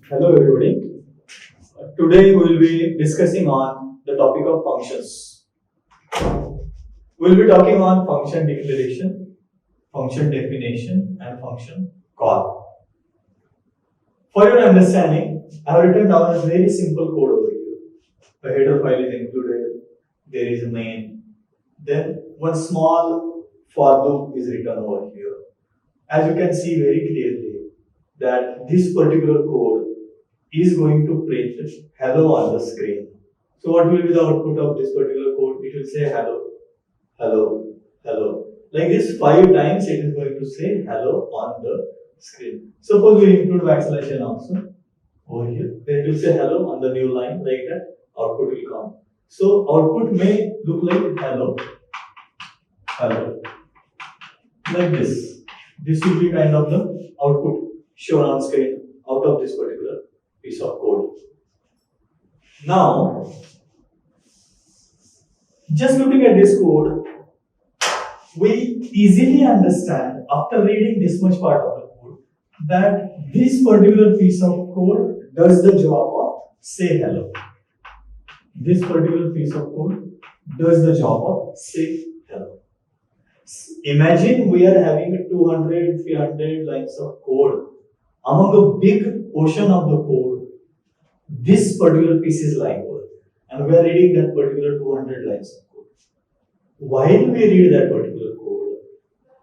Hello everybody. Today we will be discussing on the topic of functions. We will be talking on function declaration, function definition and function call. For your understanding, I have written down a very simple code over here. The header file is included, there is a main, then one small for loop is written over here. As you can see very clearly that this particular code is going to print hello on the screen. So what will be the output of this particular code? It will say hello, hello, hello. Like this 5 times it is going to say hello on the screen. Suppose we include backslash also over here. Then it will say hello on the new line like that. Output will come. So output may look like hello, hello. Like this. This will be kind of the output shown on screen out of this particular piece of code. Now, just looking at this code, we easily understand after reading this much part of the code that this particular piece of code does the job of say hello. This particular piece of code does the job of say hello. Imagine we are having 200, 300 lines of code. Among a big portion of the code, this particular piece is lying over, and we are reading that particular 200 lines of code. While we read that particular code,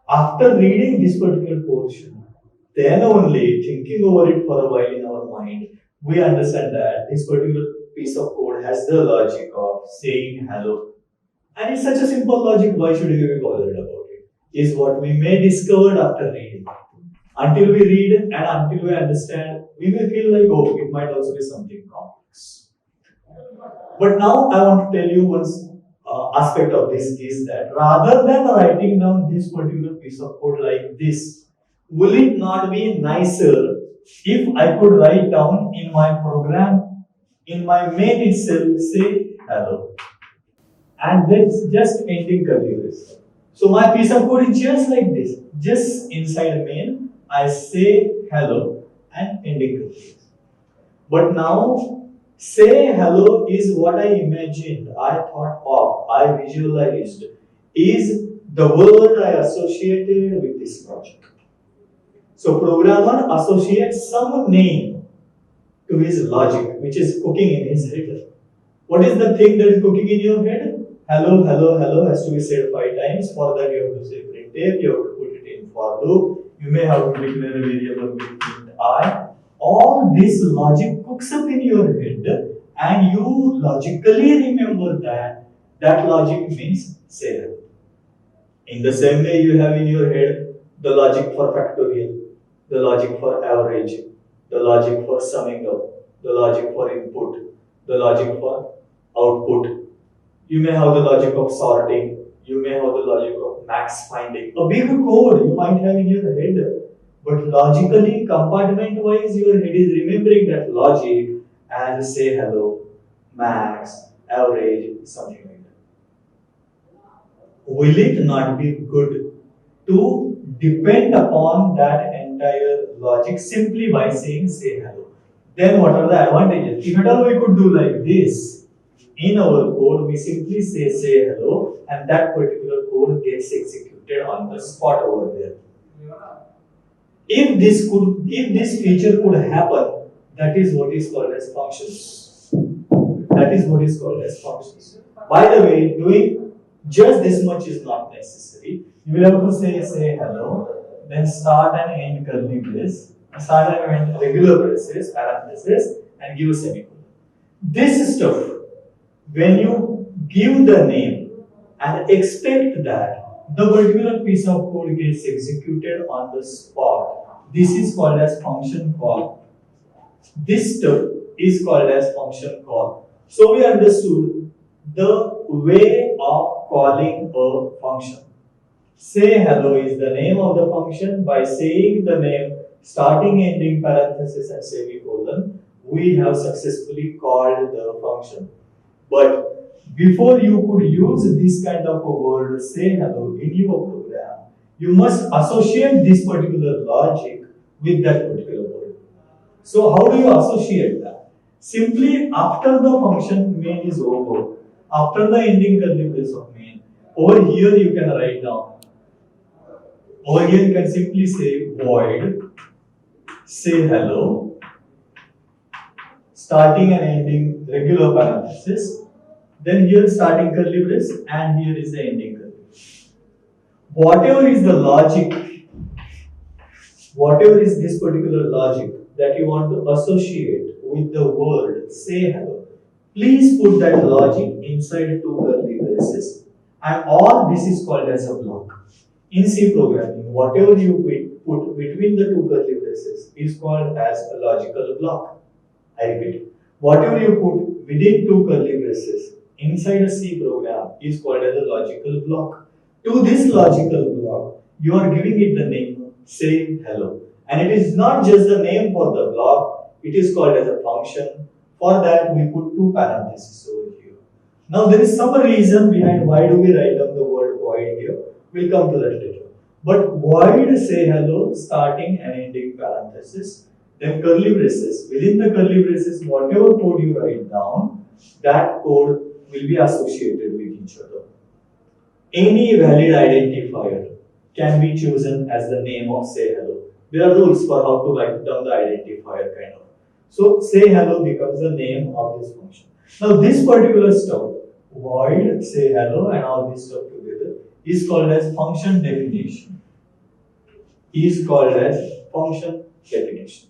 after reading this particular portion, then only thinking over it for a while in our mind, we understand that this particular piece of code has the logic of saying hello. And it's such a simple logic, why should we be bothered about it? Is what we may discover after reading. Until we read and until we understand, we may feel like, oh, it might also be something complex. But now I want to tell you one aspect of this is that rather than writing down this particular piece of code like this, will it not be nicer if I could write down in my program, in my main itself, say hello. And that's just ending curly braces. So my piece of code is just like this. Just inside a main, I say hello and ending curly braces. But now, say hello is what I imagined, I thought of, I visualized, is the word I associated with this logic. So programmer associates some name to his logic, which is cooking in his head. What is the thing that is cooking in your head? Hello, hello, hello has to be said 5 times. For that you have to say printf, you have to put it in for loop. You may have to declare a variable with print I. All this logic cooks up in your head and you logically remember that that logic means say hello. In the same way you have in your head the logic for factorial, the logic for averaging, the logic for summing up, the logic for input, the logic for output. You may have the logic of sorting, you may have the logic of max finding. A big code you might have in your head, but logically, compartment-wise, your head is remembering that logic as say hello, max, average, something like that. Will it not be good to depend upon that entire logic simply by saying say hello? Then what are the advantages? If at all we could do like this, in our code, we simply say hello, and that particular code gets executed on the spot over there. If this feature could happen, that is what is called as functions. That is what is called as functions. By the way, doing just this much is not necessary. You will have to say hello, then start and end curly brace, start and end regular braces, parentheses, and give a semicolon. This stuff, when you give the name and expect that the particular piece of code gets executed on the spot, this is called as function call. This stuff is called as function call. So we understood the way of calling a function. Say hello is the name of the function. By saying the name, starting, ending, parenthesis and semicolon, we have successfully called the function. But before you could use this kind of a word, say hello, in your program, you must associate this particular logic with that particular word. So how do you associate that? Simply after the function main is over, after the ending curly brace of main, over here you can write down. Over here you can simply say void, say hello, starting and ending regular parenthesis. Then here starting curly brace and here is the ending curly brace. Whatever is the logic, whatever is this particular logic that you want to associate with the word say hello, please put that logic inside two curly braces, and all this is called as a block. In C programming, whatever you put between the two curly braces is called as a logical block. I repeat, whatever you put within two curly braces inside a C program is called as a logical block. To this logical block, you are giving it the name say hello. And it is not just the name for the block, it is called as a function. For that, we put two parentheses over here. Now, there is some reason behind why do we write down the word void here. We'll come to that later. But void say hello, starting and ending parenthesis. Then curly braces. Within the curly braces, whatever code you write down, that code will be associated with each other. Any valid identifier can be chosen as the name of say hello. There are rules for how to write down the identifier kind of. So say hello becomes the name of this function. Now this particular stuff, void, say hello and all this stuff together is called as function definition. Is called as function definition.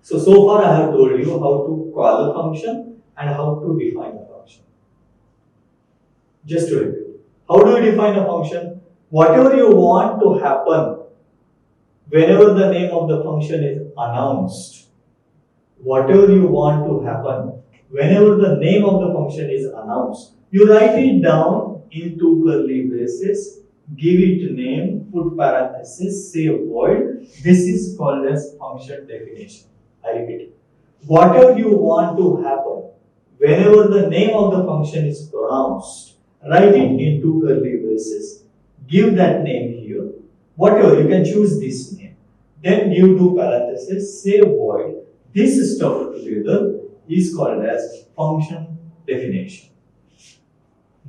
So far I have told you how to call a function and how to define a function. Just to repeat. How do you define a function? Whatever you want to happen whenever the name of the function is announced, whatever you want to happen whenever the name of the function is announced, you write it down in two curly braces, give it name, put parenthesis, say void. This is called as function definition. I repeat. Whatever you want to happen whenever the name of the function is pronounced, write it in two curly braces, give that name here, whatever, you can choose this name, then give two parentheses, say void. This stuff together is called as function definition.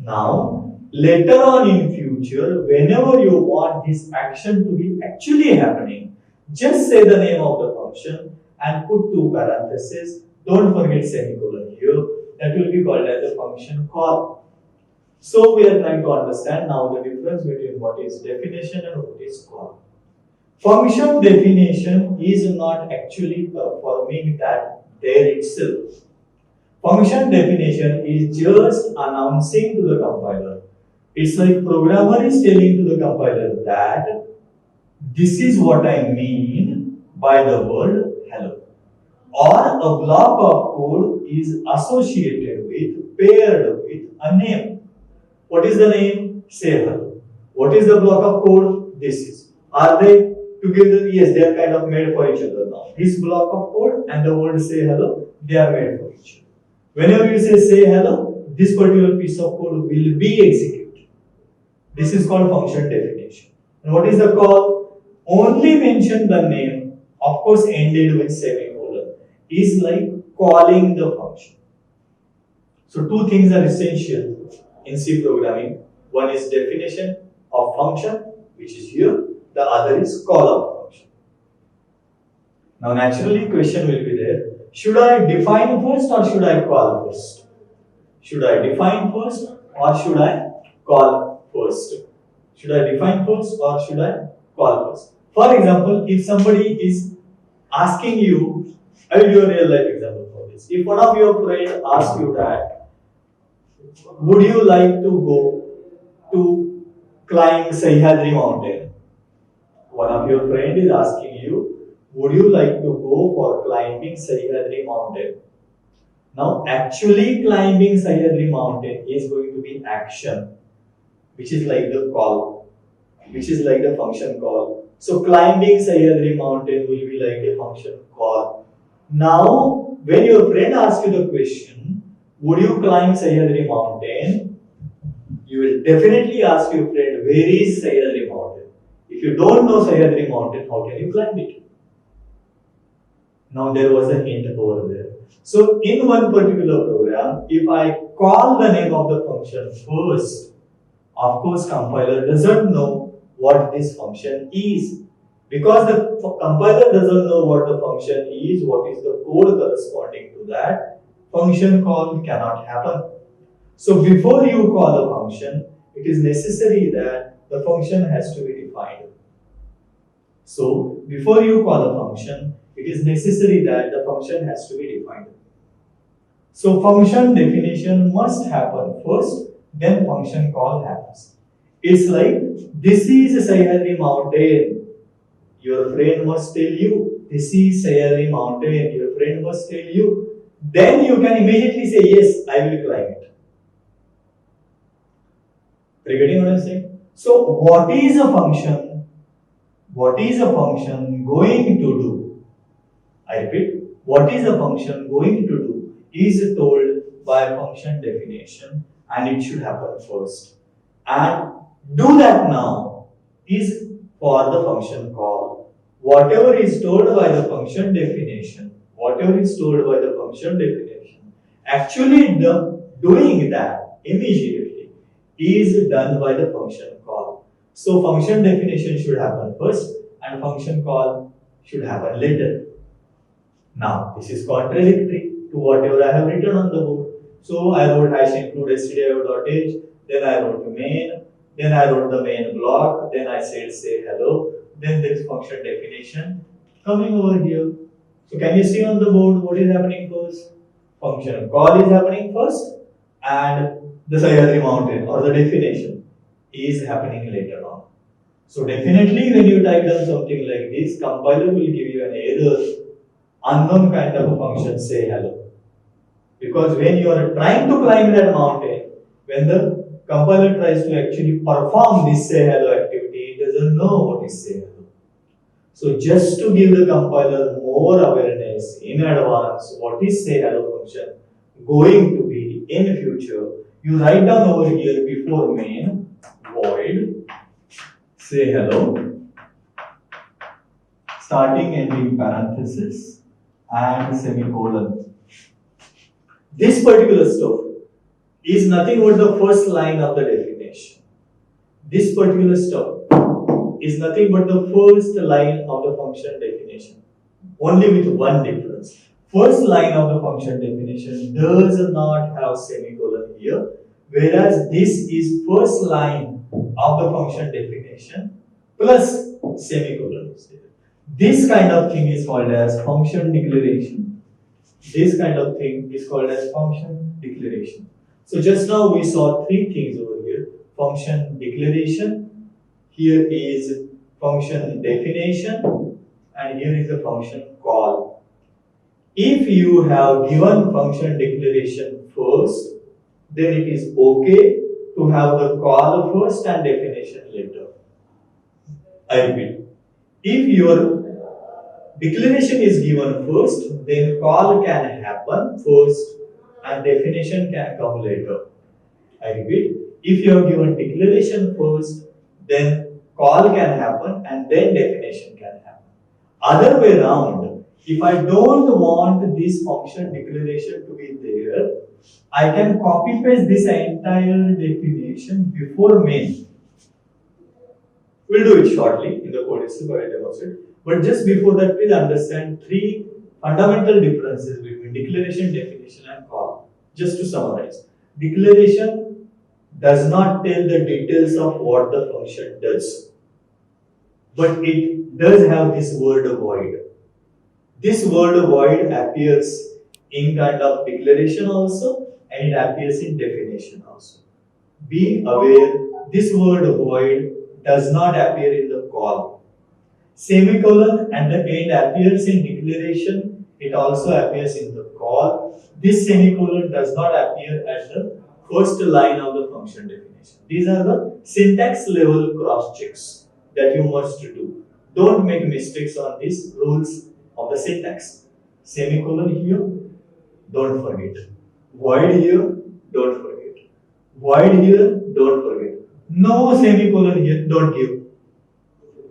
Now, later on in future, whenever you want this action to be actually happening, just say the name of the function and put two parentheses, don't forget semicolon here, that will be called as a function call. So we are trying to understand now the difference between what is definition and what is call. Function definition is not actually performing that there itself. Function definition is just announcing to the compiler. It's like programmer is telling to the compiler that this is what I mean by the word hello. Or a block of code is associated with, paired with a name. What is the name? Say hello. What is the block of code? This is. Are they together? Yes, they are kind of made for each other now. This block of code and the word say hello, they are made for each other. Whenever you say hello, this particular piece of code will be executed. This is called function definition. And what is the call? Only mention the name, of course ended with semicolon, is like calling the function. So two things are essential in C programming. One is definition of function, which is here. The other is call of function. Now naturally question will be there. Should I define first or should I call first? Should I define first or should I call first? Should I define first or should I call first? For example, if somebody is asking you, I will do a real life example for this. If one of your friends asks you that, would you like to go to climb Sahyadri mountain? One of your friends is asking you, would you like to go for climbing Sahyadri mountain? Now, actually climbing Sahyadri mountain is going to be action, which is like the call, which is like the function call. So, climbing Sahyadri mountain will be like a function call. Now, when your friend asks you the question, would you climb Sahyadri mountain? You will definitely ask your friend, where is Sahyadri mountain? If you don't know Sahyadri mountain, how can you climb it? Now there was a hint over there. So in one particular program, if I call the name of the function first, of course compiler doesn't know what this function is. Because the compiler doesn't know what the function is, what is the code corresponding to that, function call cannot happen. So before you call a function, it is necessary that the function has to be defined. So before you call a function, it is necessary that the function has to be defined. So function definition must happen first, then function call happens. It's like, this is Sahyadri mountain. Your friend must tell you, this is Sahyadri mountain. Your friend must tell you. Then you can immediately say, yes, I will climb it. Are you getting what I'm saying? So what is a function? What is a function going to do? I repeat, what is a function going to do is told by function definition, and it should happen first. And do that now is for the function call. Whatever is told by the function definition, actually doing that immediately is done by the function call. So function definition should happen first and function call should happen later. Now this is contradictory to whatever I have written on the board. So I wrote hash include stdio.h, then I wrote main, then I wrote the main block, then I said say hello, then this function definition coming over here. So can you see on the board what is happening first? Function call is happening first and the Sahyadri mountain or the definition is happening later on. So definitely when you type down something like this, compiler will give you an error, unknown kind of a function say hello. Because when you are trying to climb that mountain, when the compiler tries to actually perform this say hello activity, it doesn't know what is say hello. So just to give the compiler more awareness in advance, what is say hello function going to be in future, you write down over here before main void say hello, starting ending parenthesis and semicolon. This particular stuff is nothing but the first line of the definition. This particular stuff is nothing but the first line of the function definition. Only with one difference. First line of the function definition does not have semicolon here, whereas this is first line of the function definition plus semicolon. This kind of thing is called as function declaration. This kind of thing is called as function declaration. So just now we saw three things over here. Function declaration, here is function definition, and here is the function call. If you have given function declaration first, then it is okay to have the call first and definition later. I repeat, if your declaration is given first, then call can happen first and definition can come later. I repeat, if you have given declaration first, then call can happen and then definition can happen. Other way around, if I don't want this function declaration to be there, I can copy paste this entire definition before main. We'll do it shortly in the code itself, I will demonstrate. But just before that, please understand three fundamental differences between declaration, definition, and call. Just to summarize, declaration does not tell the details of what the function does, but it does have this word void. This word void appears in kind of declaration also, and it appears in definition also. Be aware, this word void does not appear in the call. Semicolon at the end appears in declaration, it also appears in the call. This semicolon does not appear at the first line of the function definition. These are the syntax level cross checks that you must do. Don't make mistakes on these rules of the syntax. Semicolon here, don't forget. Void here, don't forget. Void here, don't forget. No semicolon here, don't give.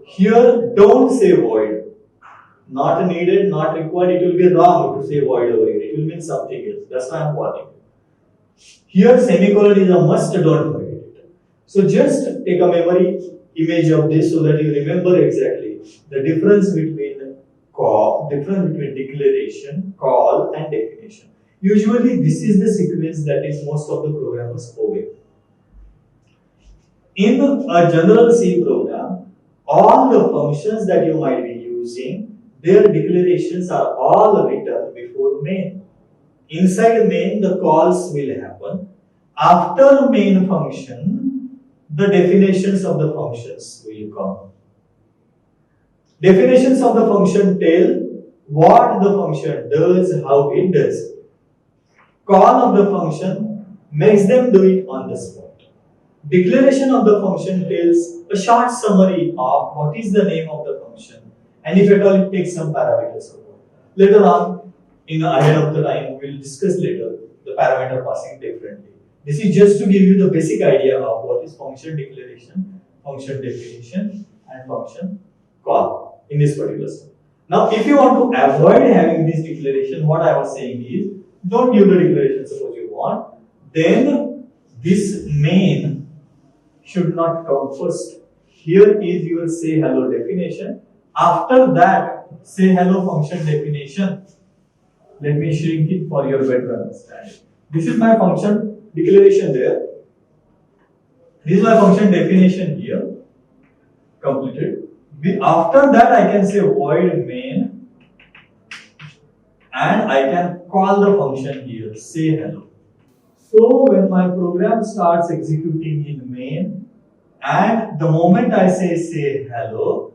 Here, don't say void. not needed, not required, it will be wrong to say void over here. It will mean something else. That's why I'm warning you. Here semicolon is a must, don't forget it. So just take a memory image of this so that you remember exactly the difference between declaration, call and definition. Usually this is the sequence that is most of the programmers obey. In a general C program, all the functions that you might be using, their declarations are all written before main. Inside main, the calls will happen. After main function, the definitions of the functions will come. Definitions of the function tell what the function does, how it does. Call of the function makes them do it on the spot. Declaration of the function tells a short summary of what is the name of the function, and if at all it takes some parameters. Later on, ahead of the time, we will discuss later the parameter passing differently. This is just to give you the basic idea of what is function declaration, function definition, and function call in this particular step. Now, if you want to avoid having this declaration, what I was saying is, don't give the declaration suppose you want, then this main should not come first. Here is your say hello definition. After that, say hello function definition. Let me shrink it for your better understanding. This is my function declaration there. This is my function definition here. Completed. After that, I can say void main and I can call the function here, say hello. So when my program starts executing in main, and the moment I say hello,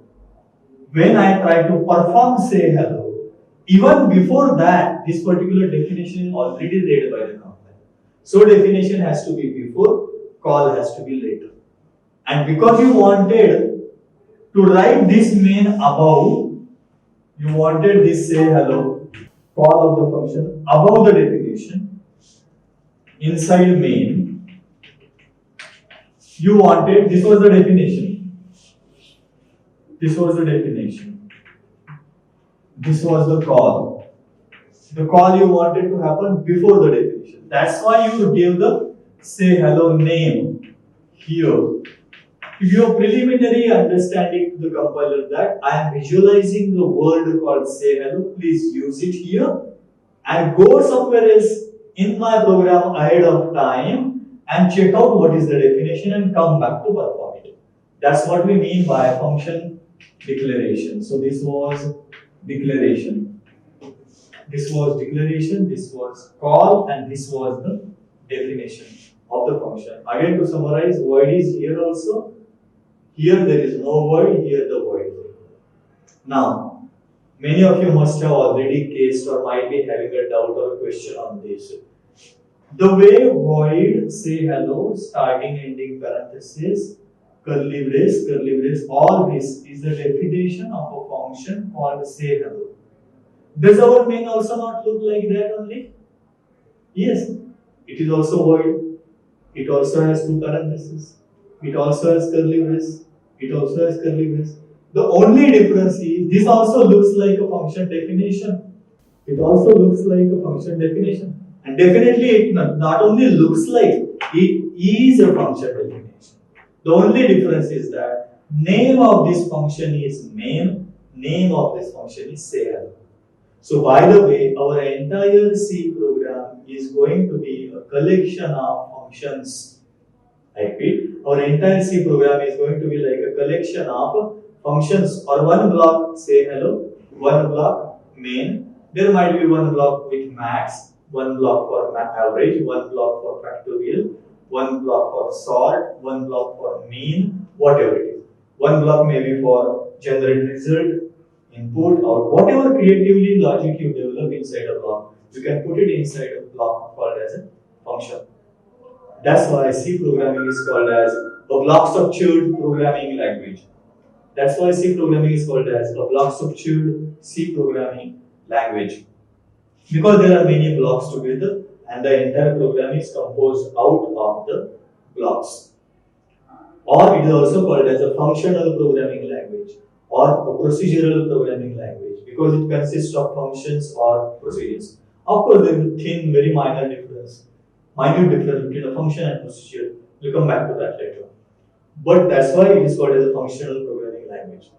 when I try to perform say hello, even before that, this particular definition is already read by the compiler. So definition has to be before, call has to be later. And because you wanted to write this main above, you wanted this say hello, call of the function above the definition. Inside main, you wanted, this was the definition. This was the definition. This was the call. The call you wanted to happen before the definition. That's why you gave the say hello name here. To give a preliminary understanding to the compiler that I am visualizing the word called say hello, please use it here and go somewhere else in my program ahead of time and check out what is the definition and come back to perform it. That's what we mean by function declaration. So this was declaration. This was declaration, this was call, and this was the definition of the function. Again, to summarize, void is here also. Here there is no void, here the void. Now, many of you must have already cased or might be having a doubt or a question on this. The way void, say hello, starting, ending, parenthesis, curly brace, all this is the definition of a function called say hello. Does our main also not look like that only? Yes, it is also void. It also has two parentheses. It also has curly brace. It also has curly brace. The only difference is this also looks like a function definition. It also looks like a function definition. And definitely it not only looks like, it is a function definition. The only difference is that name of this function is main, name of this function is say hello. So by the way, our entire C program is going to be a collection of functions. I repeat, our entire C program is going to be like a collection of functions, or one block say hello, one block main. There might be one block with max, one block for average, one block for factorial, one block for sort, one block for mean, whatever it is. One block may be for generate result, input, out, whatever creatively logic you develop inside a block, you can put it inside a block called as a function. That's why C programming is called as a block structured programming language. That's why C programming is called as a block structured C programming language. Because there are many blocks together and the entire program is composed out of the blocks. Or it is also called as a functional programming language or a procedural programming language. because it consists of functions or procedures. Of course, there is a thin, very minute difference between a function and procedure. We'll come back to that later. But that's why it is called as a functional programming language.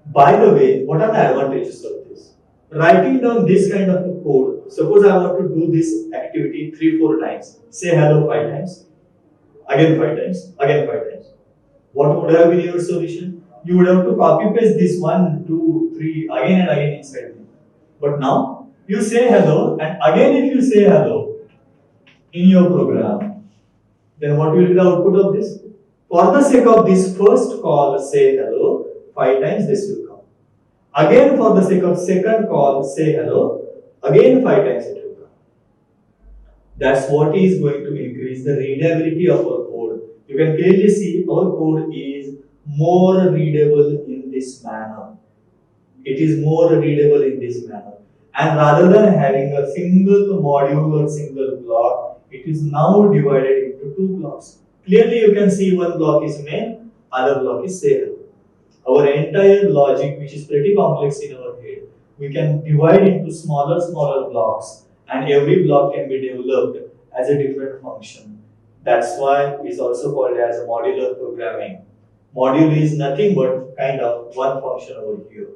By the way, what are the advantages of this? Writing down this kind of a code, suppose I want to do this activity 3-4 times, say hello 5 times, again 5 times, again 5 times. What would have been your solution? You would have to copy paste this 1, 2, 3 again and again inside it. But now you say hello, and again if you say hello in your program, then what will be the output of this? For the sake of this first call, say hello 5 times, this will come. Again, for the sake of second call, say hello, again 5 times it will come. That's what is going to increase the readability of our code. You can clearly see our code is more readable in this manner. It is more readable in this manner. And rather than having a single module or single block, it is now divided into 2 blocks. Clearly you can see one block is main, other block is say hello. Our entire logic, which is pretty complex in our head, we can divide into smaller blocks, and every block can be developed as a different function. That's why it's also called as modular programming. Module is nothing but kind of one function over here.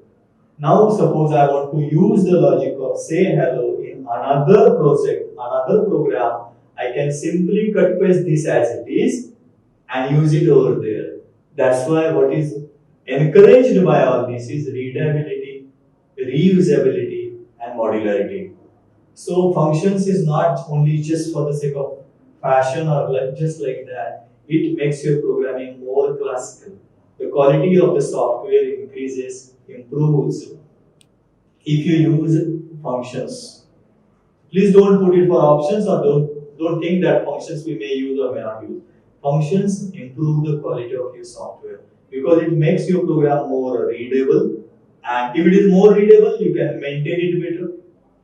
Now suppose I want to use the logic of say hello in another project, another program, I can simply cut paste this as it is and use it over there. That's why what is encouraged by all this is readability, reusability, and modularity. So functions is not only just for the sake of fashion or just like that. It makes your programming more classical. The quality of the software increases, improves if you use functions. Please don't put it for options, or don't think that functions we may use or may not use. Functions improve the quality of your software because it makes your program more readable, and if it is more readable, you can maintain it better.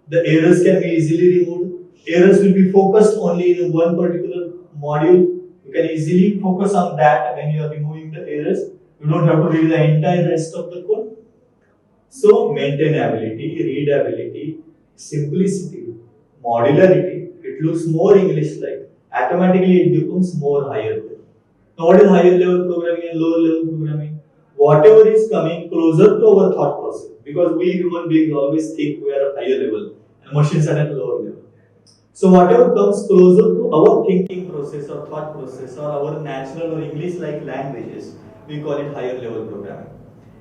The errors can be easily removed. Errors will be focused only in one particular module. You can easily focus on that when you are removing the errors. You don't have to read the entire rest of the code. So maintainability, readability, simplicity, modularity, it looks more English-like. Automatically it becomes more higher level. Now what is higher level programming and lower level programming? Whatever is coming closer to our thought process, because we human beings always think we are at higher level and machines are at lower level. So whatever comes closer to our thinking process or thought process or our natural or English-like languages, we call it higher level programming.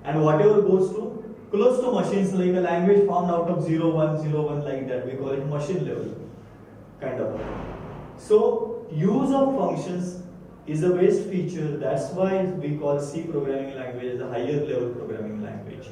And whatever goes to close to machines, like a language formed out of 0, 1, 0, 1 like that, we call it machine level kind of. So use of functions is the best feature. That's why we call C programming language as a higher level programming language.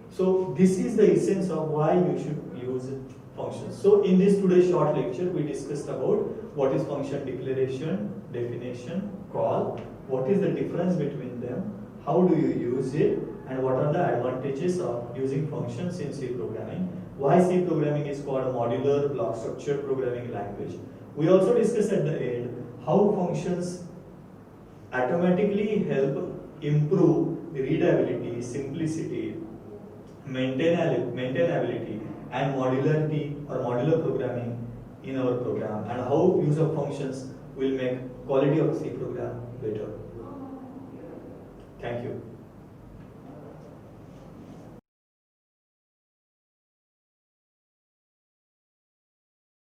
So this is the essence of why you should use functions. So in this today's short lecture, we discussed about what is function declaration, definition, call, what is the difference between them, how do you use it, and what are the advantages of using functions in C programming, why C programming is called a modular block structured programming language. We also discussed at the end how functions automatically help improve readability, simplicity, maintainability, and modularity or modular programming in our program, and how use of functions will make quality of C program better. Thank you.